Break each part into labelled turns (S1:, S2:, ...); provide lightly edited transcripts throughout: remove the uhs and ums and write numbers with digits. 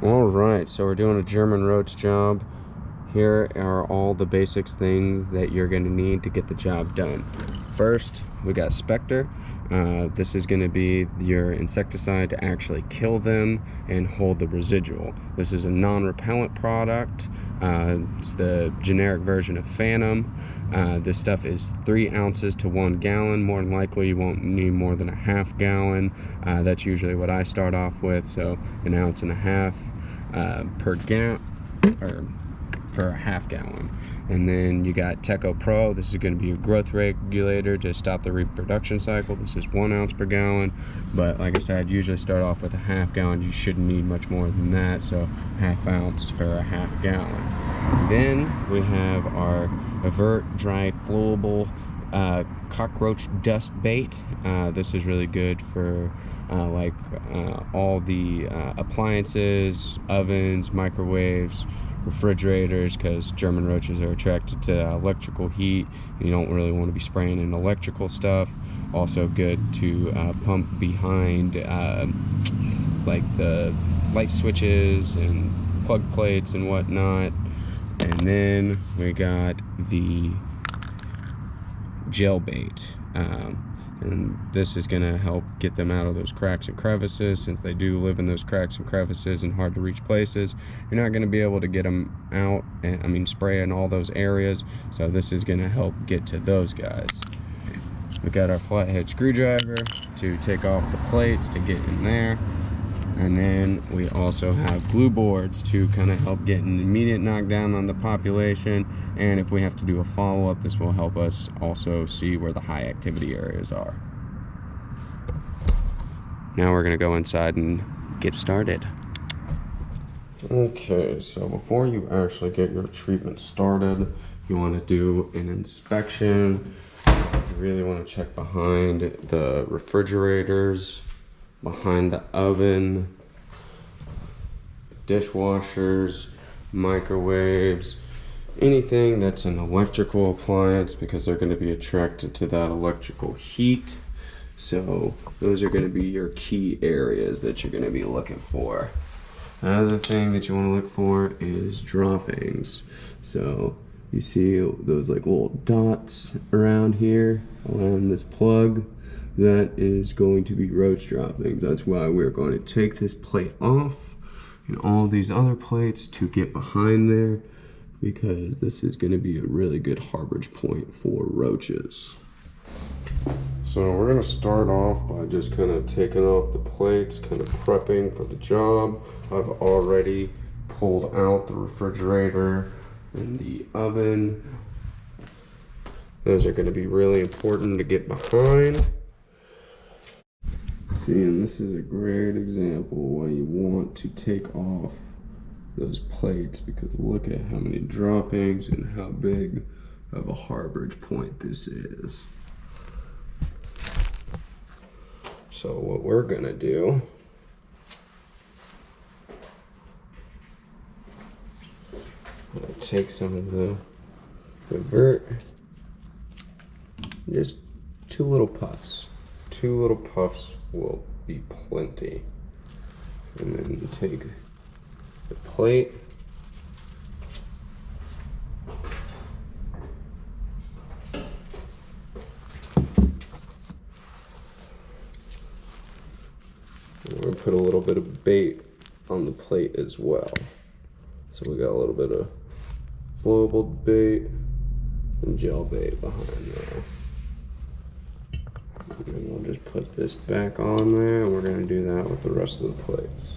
S1: Alright, so we're doing a German roach job. Here are all the basics things that you're going to need to get the job done. First, we got Spectre. This is going to be your insecticide to actually kill them and hold the residual. This is a non-repellent product. It's the generic version of Phantom. This stuff is 3 ounces to 1 gallon. More than likely you won't need more than a half gallon. That's usually what I start off with, so 1.5 ounces per gallon, or for a half gallon. And then you got Teco Pro. This is going to be a growth regulator to stop the reproduction cycle. This is 1 ounce per gallon, but like I said, usually start off with a half gallon. You shouldn't need much more than that, so ½ ounce for a half gallon. Then we have our Avert Dry Flowable cockroach dust bait. This is really good for all the appliances, ovens, microwaves, refrigerators, because German roaches are attracted to electrical heat. You don't really want to be spraying in electrical stuff. Also good to pump behind like the light switches and plug plates and whatnot. And then we got the gel bait. And this is going to help get them out of those cracks and crevices. Since they do live in those cracks and crevices and hard to reach places, you're not going to be able to get them out, and spray in all those areas. So this is going to help get to those guys. We got our flathead screwdriver to take off the plates to get in there. And then we also have glue boards to kind of help get an immediate knockdown on the population. And if we have to do a follow-up, this will help us also see where the high activity areas are. Now we're going to go inside and get started. Okay, so before you actually get your treatment started, you want to do an inspection. You really want to check behind the refrigerators, behind the oven, dishwashers, microwaves, anything that's an electrical appliance, because they're going to be attracted to that electrical heat. So those are going to be your key areas that you're going to be looking for. Another thing that you want to look for is droppings. So you see those like little dots around here, around this plug. That is going to be roach droppings. That's why we're going to take this plate off and all these other plates to get behind there, because this is going to be a really good harborage point for roaches. So we're going to start off by just kind of taking off the plates, kind of prepping for the job. I've already pulled out the refrigerator and the oven. Those are going to be really important to get behind. See, and this is a great example why you want to take off those plates, because look at how many droppings and how big of a harborage point this is. So what we're gonna do, I'm gonna take some of the Avert, just 2 little puffs. 2 little puffs will be plenty. And then you take the plate, we're going to put a little bit of bait on the plate as well. So we got a little bit of flowable bait and gel bait behind there. And we'll just put this back on there, and we're going to do that with the rest of the plates.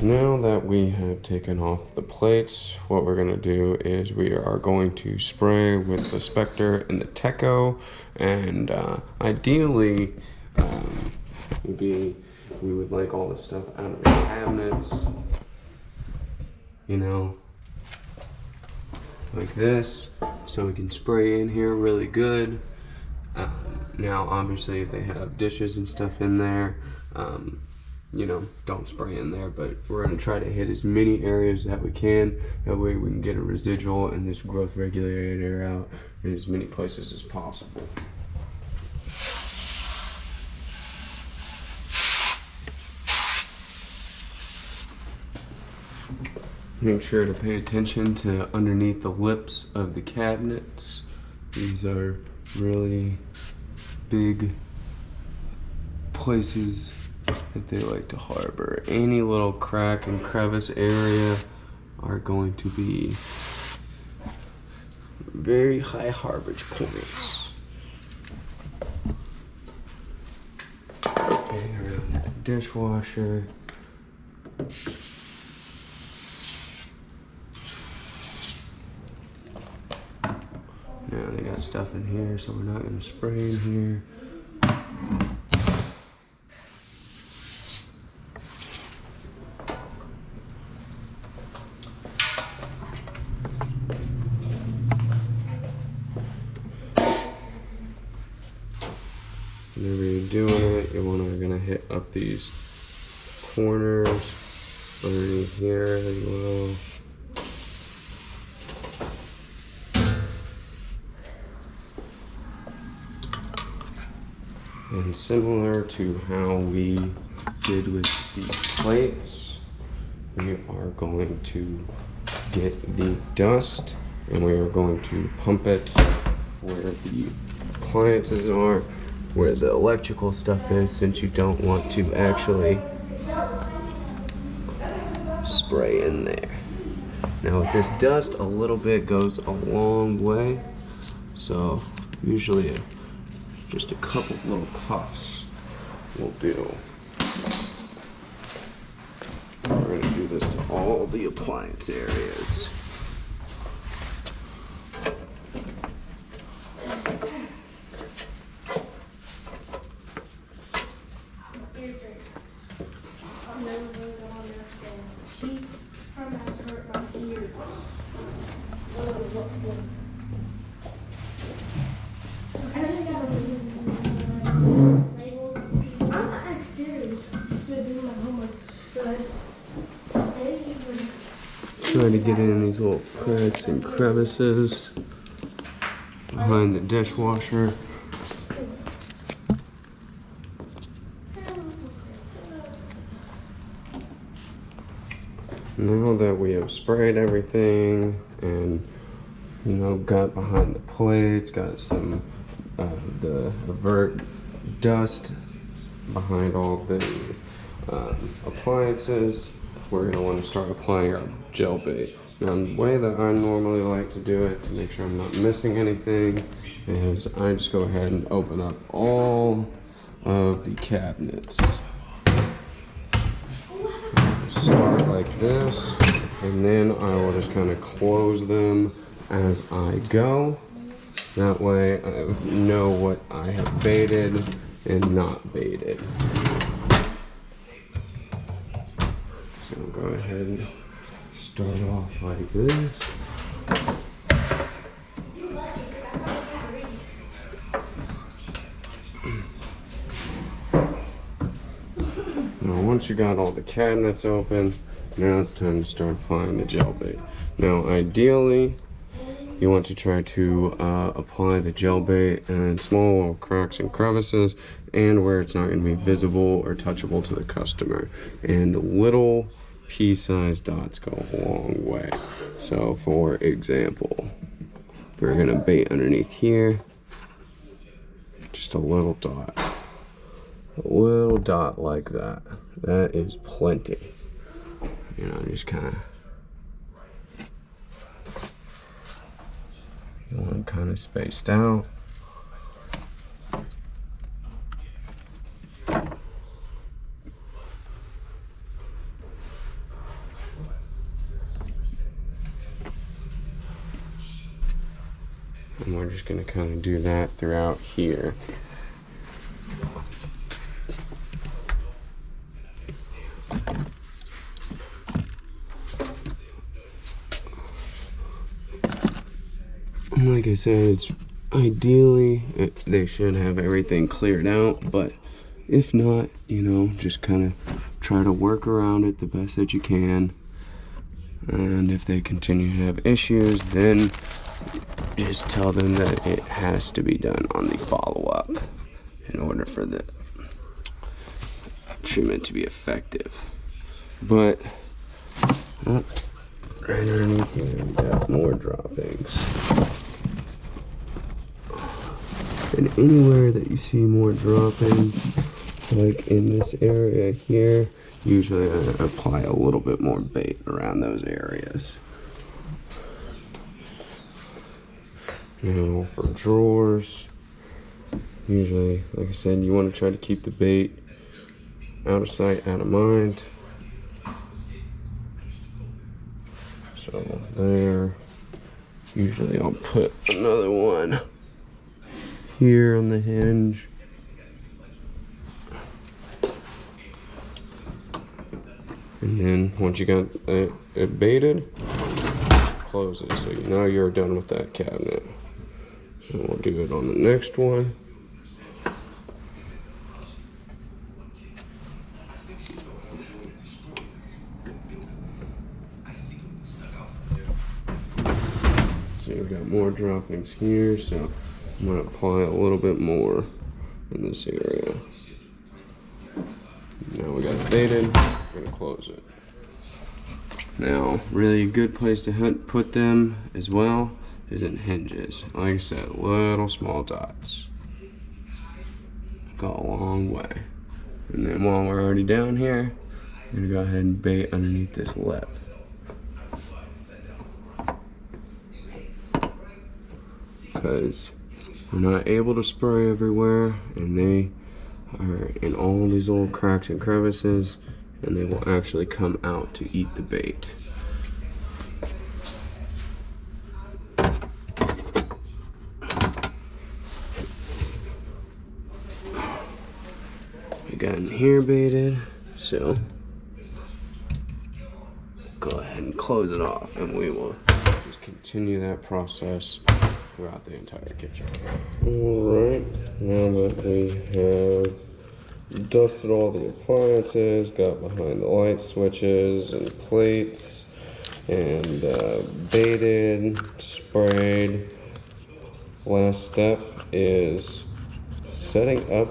S1: Now that we have taken off the plates, what we're going to do is we are going to spray with the Spectre and the Teco, and ideally we would like all the stuff out of the cabinets, you know, like this, so we can spray in here really good. Now obviously if they have dishes and stuff in there, you know, don't spray in there, but we're going to try to hit as many areas that we can. That way we can get a residual and this growth regulator out in as many places as possible. Make sure to pay attention to underneath the lips of the cabinets. These are really big places that they like to harbor. Any little crack and crevice area are going to be very high harborage points. And around that dishwasher. Now they got stuff in here, so we're not going to spray in here. Whenever you're doing it, you're gonna hit up these corners underneath here as well. And similar to how we did with the plates, we are going to get the dust and we are going to pump it where the appliances are, where the electrical stuff is, since you don't want to actually spray in there. Now with this dust, a little bit goes a long way, so usually just a couple little puffs will do. We're going to do this to all the appliance areas. Trying to get in these little cracks and crevices behind the dishwasher. Now that we have sprayed everything and got behind the plates, got some the avert dust behind all the appliances, we're going to want to start applying our gel bait. Now the way that I normally like to do it to make sure I'm not missing anything is I just go ahead and open up all of the cabinets. Start like this, and then I will just kind of close them as I go. That way I know what I have baited and not baited. So I'll go ahead and start off like this. Now once you got all the cabinets open, now it's time to start applying the gel bait. Now ideally, you want to try to apply the gel bait in small little cracks and crevices and where it's not going to be visible or touchable to the customer. And little pea-sized dots go a long way. So for example, we're going to bait underneath here, just a little dot. A little dot like that. That is plenty. Just kind of, you want them kind of spaced out. And we're just going to kind of do that throughout here. Like I said, it's ideally they should have everything cleared out, but if not, just kind of try to work around it the best that you can. And if they continue to have issues, then just tell them that it has to be done on the follow-up in order for the treatment to be effective. But Right underneath here, we got more droppings. And anywhere that you see more droppings, like in this area here, usually I apply a little bit more bait around those areas. Now for drawers, usually, like I said, you want to try to keep the bait out of sight, out of mind. So there, usually I'll put another one here on the hinge. And then once you got it baited, close it. So now you're done with that cabinet. And we'll do it on the next one. So you've got more droppings here, so I'm going to apply a little bit more in this area. Now we got it baited, I'm going to close it. Now, really a good place to put them as well is in hinges. Like I said, little small dots go a long way. And then while we're already down here, I'm going to go ahead and bait underneath this lip. Because we're not able to spray everywhere, and they are in all these little cracks and crevices, and they will actually come out to eat the bait. We got in here baited, so go ahead and close it off, and we will just continue that process throughout the entire kitchen. Alright, now that we have dusted all the appliances, got behind the light switches and plates, and baited, sprayed, last step is setting up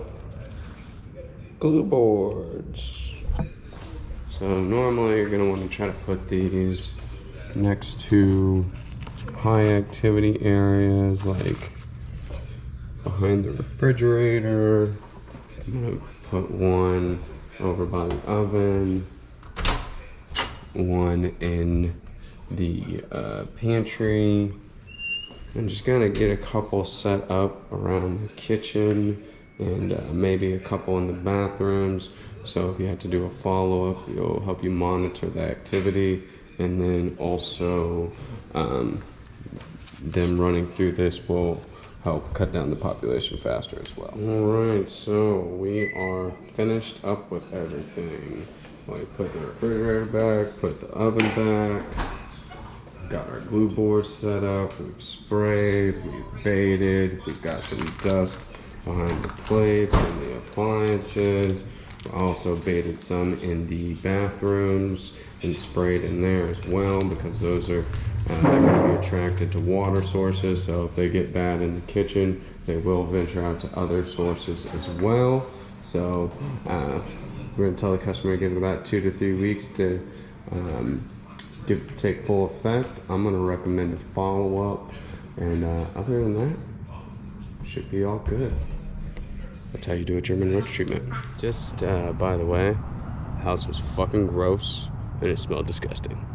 S1: glue boards. So normally you're going to want to try to put these next to high activity areas, like behind the refrigerator. I'm gonna put one over by the oven, one in the pantry. I'm just gonna get a couple set up around the kitchen, and maybe a couple in the bathrooms. So if you have to do a follow-up, it'll help you monitor the activity, and then also them running through this will help cut down the population faster as well. Alright, so we are finished up with everything. We put the refrigerator back, put the oven back, got our glue board set up, we've sprayed, we've baited, we've got some dust behind the plates and the appliances. We also baited some in the bathrooms and sprayed in there as well, because those are they're going to be attracted to water sources, so if they get bad in the kitchen, they will venture out to other sources as well. So we're going to tell the customer to give it about 2 to 3 weeks to take full effect. I'm going to recommend a follow-up, and other than that, should be all good. That's how you do a German roach treatment. Just by the way, the house was fucking gross and it smelled disgusting.